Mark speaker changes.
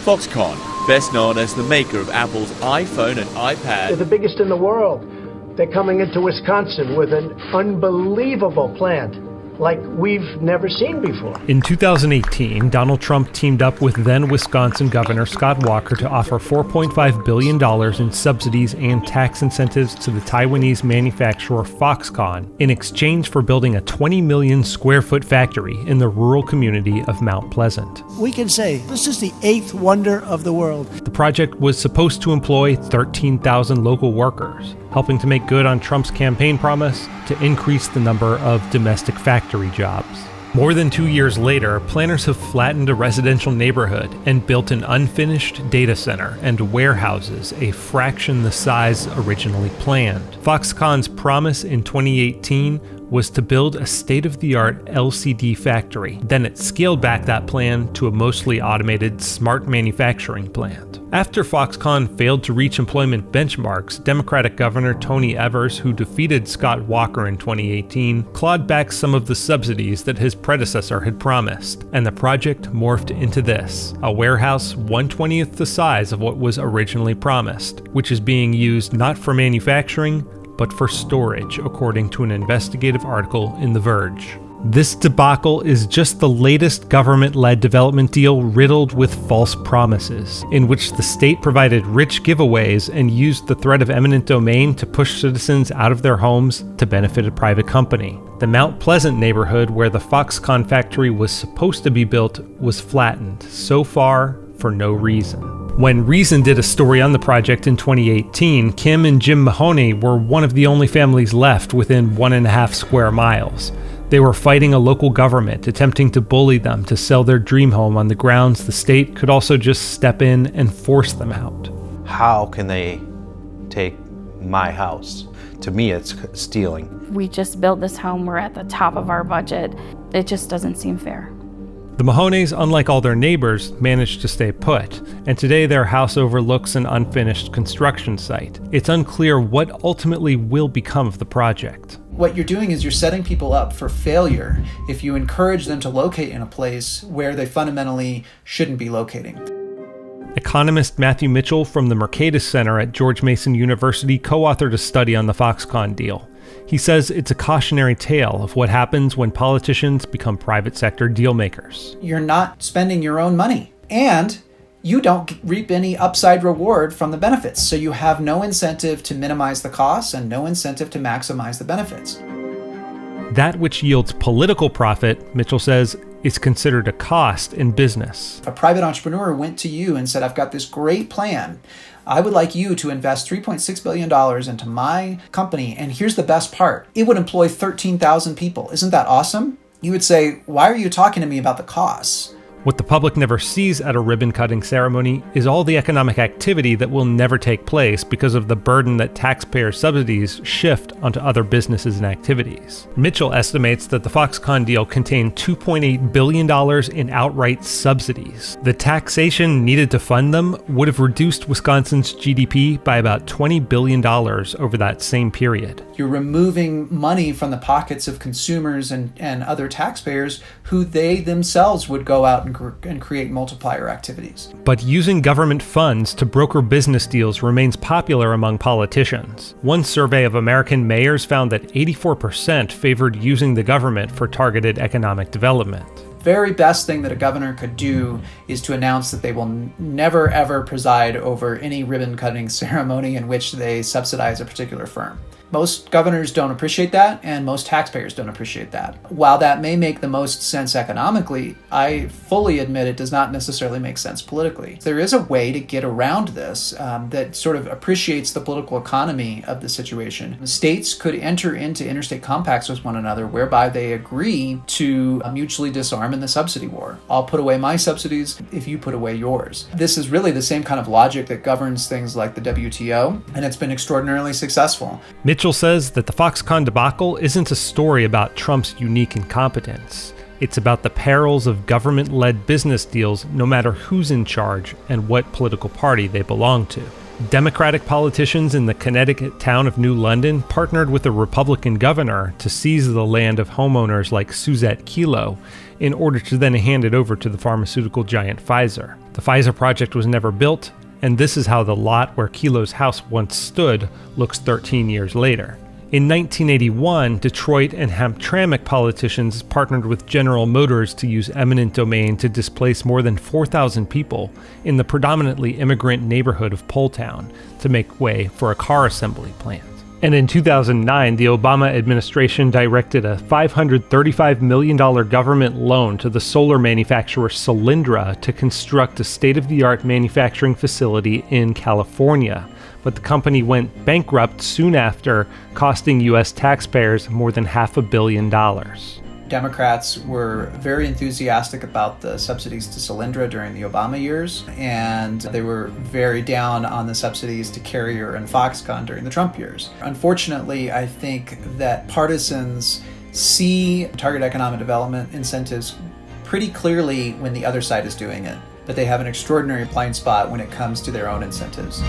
Speaker 1: Foxconn, best known as the maker of Apple's iPhone and iPad.
Speaker 2: They're the biggest in the world. They're coming into Wisconsin with an unbelievable plant like we've never seen before.
Speaker 3: In 2018, Donald Trump teamed up with then Wisconsin Governor Scott Walker to offer $4.5 billion in subsidies and tax incentives to the Taiwanese manufacturer Foxconn in exchange for building a 20 million square foot factory in the rural community of Mount Pleasant.
Speaker 4: We can say this is the eighth wonder of the world.
Speaker 3: The project was supposed to employ 13,000 local workers, helping to make good on Trump's campaign promise to increase the number of domestic factory jobs. More than 2 years later, planners have flattened a residential neighborhood and built an unfinished data center and warehouses a fraction the size originally planned. Foxconn's promise in 2018 was to build a state-of-the-art LCD factory. Then it scaled back that plan to a mostly automated smart manufacturing plant. After Foxconn failed to reach employment benchmarks, Democratic Governor Tony Evers, who defeated Scott Walker in 2018, clawed back some of the subsidies that his predecessor had promised, and the project morphed into this, a warehouse 1/20th the size of what was originally promised, which is being used not for manufacturing, but for storage, according to an investigative article in The Verge. This debacle is just the latest government-led development deal riddled with false promises, in which the state provided rich giveaways and used the threat of eminent domain to push citizens out of their homes to benefit a private company. The Mount Pleasant neighborhood where the Foxconn factory was supposed to be built was flattened, so far for no reason. When Reason did a story on the project in 2018, Kim and Jim Mahoney were one of the only families left within 1.5 square miles. They were fighting a local government, attempting to bully them to sell their dream home on the grounds the state could also just step in and force them out.
Speaker 5: How can they take my house? To me, it's stealing.
Speaker 6: We just built this home. We're at the top of our budget. It just doesn't seem fair.
Speaker 3: The Mahoneys, unlike all their neighbors, managed to stay put, and today their house overlooks an unfinished construction site. It's unclear what ultimately will become of the project.
Speaker 7: What you're doing is you're setting people up for failure if you encourage them to locate in a place where they fundamentally shouldn't be locating.
Speaker 3: Economist Matthew Mitchell from the Mercatus Center at George Mason University co-authored a study on the Foxconn deal. He says it's a cautionary tale of what happens when politicians become private sector deal makers.
Speaker 7: You're not spending your own money, and you don't reap any upside reward from the benefits. So you have no incentive to minimize the costs and no incentive to maximize the benefits.
Speaker 3: That which yields political profit, Mitchell says, is considered a cost in business.
Speaker 7: A private entrepreneur went to you and said, I've got this great plan. I would like you to invest $3.6 billion into my company, and here's the best part. It would employ 13,000 people. Isn't that awesome? You would say, why are you talking to me about the costs?
Speaker 3: What the public never sees at a ribbon-cutting ceremony is all the economic activity that will never take place because of the burden that taxpayer subsidies shift onto other businesses and activities. Mitchell estimates that the Foxconn deal contained $2.8 billion in outright subsidies. The taxation needed to fund them would have reduced Wisconsin's GDP by about $20 billion over that same period.
Speaker 7: You're removing money from the pockets of consumers and other taxpayers who they themselves would go out and create multiplier activities.
Speaker 3: But using government funds to broker business deals remains popular among politicians. One survey of American mayors found that 84% favored using the government for targeted economic development.
Speaker 7: Very best thing that a governor could do is to announce that they will never ever preside over any ribbon cutting ceremony in which they subsidize a particular firm. Most governors don't appreciate that, and most taxpayers don't appreciate that. While that may make the most sense economically, I fully admit it does not necessarily make sense politically. There is a way to get around this that sort of appreciates the political economy of the situation. States could enter into interstate compacts with one another whereby they agree to mutually disarm in the subsidy war. I'll put away my subsidies if you put away yours. This is really the same kind of logic that governs things like the WTO, and it's been extraordinarily successful.
Speaker 3: Mitchell says that the Foxconn debacle isn't a story about Trump's unique incompetence. It's about the perils of government-led business deals no matter who's in charge and what political party they belong to. Democratic politicians in the Connecticut town of New London partnered with a Republican governor to seize the land of homeowners like Suzette Kelo in order to then hand it over to the pharmaceutical giant Pfizer. The Pfizer project was never built, and this is how the lot where Kelo's house once stood looks 13 years later. In 1981, Detroit and Hamtramck politicians partnered with General Motors to use eminent domain to displace more than 4,000 people in the predominantly immigrant neighborhood of Poletown to make way for a car assembly plant. And in 2009, the Obama administration directed a $535 million government loan to the solar manufacturer Solyndra to construct a state-of-the-art manufacturing facility in California. But the company went bankrupt soon after, costing U.S. taxpayers more than $500 million.
Speaker 7: Democrats were very enthusiastic about the subsidies to Solyndra during the Obama years, and they were very down on the subsidies to Carrier and Foxconn during the Trump years. Unfortunately, I think that partisans see target economic development incentives pretty clearly when the other side is doing it, but they have an extraordinary blind spot when it comes to their own incentives.